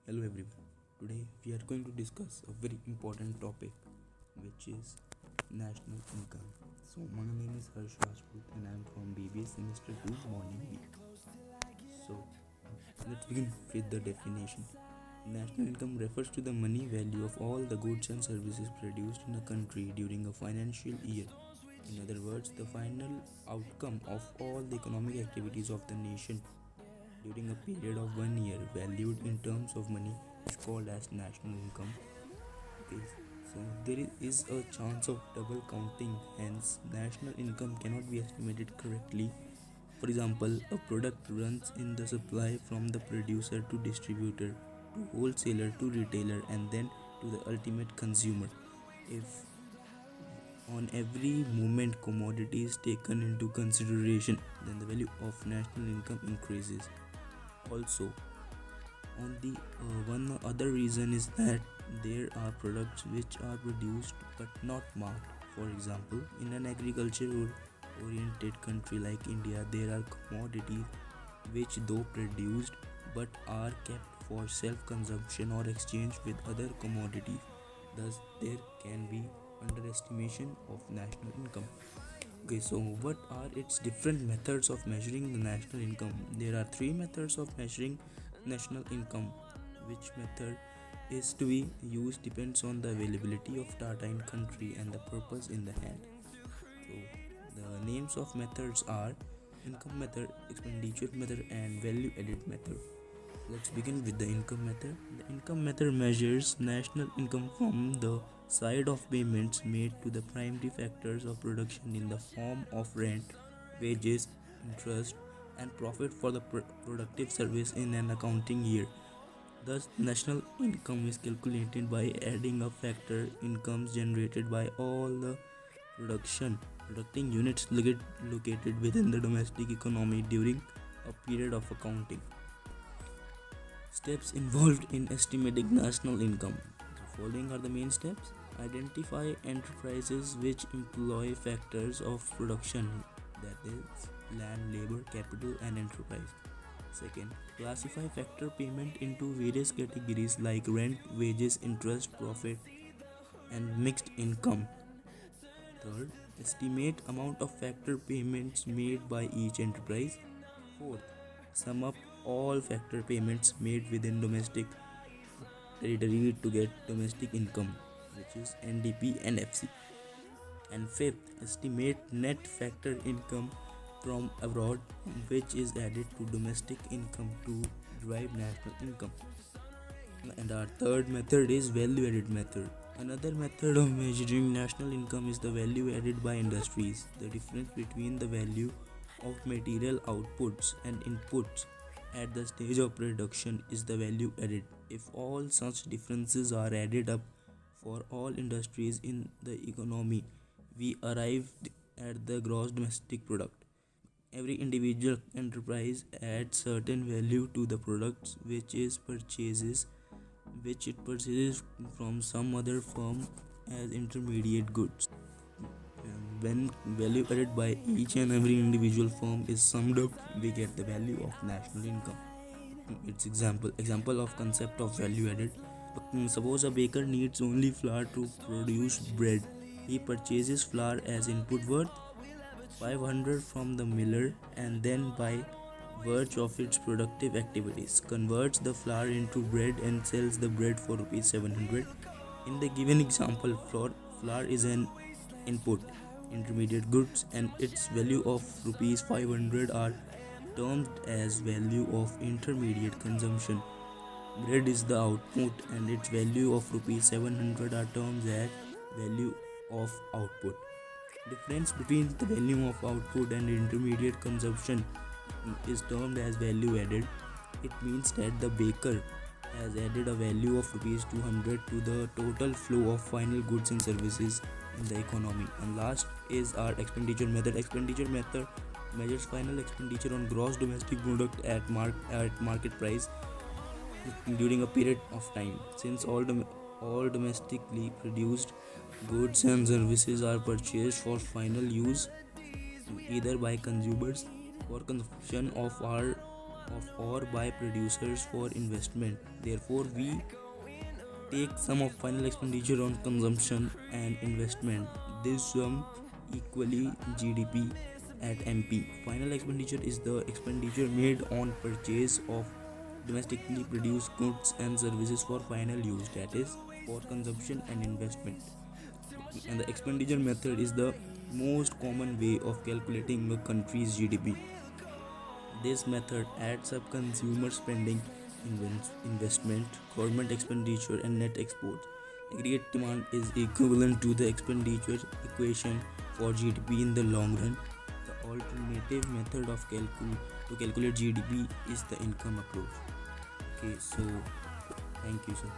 Hello everyone. Today we are going to discuss a very important topic which is national income. So my name is Harsh Rajput and I am from BBA Semester 2 Morning B. So let's begin with the definition. National income refers to the money value of all the goods and services produced in a country during a financial year. In other words, the final outcome of all the economic activities of the nation during a period of 1 year valued in terms of money is called as national income. Okay, so there is a chance of double counting, hence national income cannot be estimated correctly. For example, a product runs in the supply from the producer to distributor to wholesaler to retailer and then to the ultimate consumer. If on every moment commodity is taken into consideration, then the value of national income increases. Also, on the one other reason is that there are products which are produced but not marked. For example, in an agricultural oriented country like India, there are commodities which though produced but are kept for self consumption or exchange with other commodities. Thus, there can be underestimation of national income. Okay, so what are its different methods of measuring the national income? There are three methods of measuring national income. Which method is to be used depends on the availability of data in country and the purpose in the hand. So the names of methods are income method, expenditure method, and value added method. Let's begin with the income method. The income method measures national income from the side of payments made to the primary factors of production in the form of rent, wages, interest, and profit for the productive service in an accounting year. Thus, national income is calculated by adding up factor incomes generated by all the producing units located within the domestic economy during a period of accounting. Steps involved in estimating national income. The following are the main steps. Identify enterprises which employ factors of production, that is, land, labor, capital, and enterprise. Second, classify factor payment into various categories like rent, wages, interest, profit, and mixed income. Third, estimate amount of factor payments made by each enterprise. Fourth, sum up all factor payments made within domestic territory to get domestic income, which is NDP and FC. And fifth, estimate net factor income from abroad, which is added to domestic income to derive national income. And our third method is value added method. Another method of measuring national income is the value added by industries. The difference between the value of material outputs and inputs at the stage of production is the value added. If all such differences are added up for all industries in the economy, we arrive at the gross domestic product. Every individual enterprise adds certain value to the products which it purchases from some other firm as intermediate goods. When value added by each and every individual firm is summed up, we get the value of national income. Its example of concept of value added. Suppose a baker needs only flour to produce bread. He purchases flour as input worth 500 from the miller and then by virtue of its productive activities converts the flour into bread and sells the bread for rupees 700. In the given example, flour is an input intermediate goods and its value of rupees 500 are termed as value of intermediate consumption. Bread is the output and its value of rupees 700 are termed as value of output. Difference between the value of output and intermediate consumption is termed as value added. It means that the baker has added a value of rupees 200 to the total flow of final goods and services in the economy. And last is our expenditure method. Expenditure method measures final expenditure on gross domestic product at market price during a period of time. Since all domestically produced goods and services are purchased for final use either by consumers for consumption of our of or by producers for investment. Therefore, we take sum of final expenditure on consumption and investment. This sum equally GDP at MP. Final expenditure is the expenditure made on purchase of domestically produced goods and services for final use, that is, for consumption and investment. And the expenditure method is the most common way of calculating a country's GDP. This method adds up consumer spending, investment, government expenditure, and net exports. Aggregate demand is equivalent to the expenditure equation for GDP in the long run. The alternative method to calculate GDP is the income approach. Okay, so thank you, sir.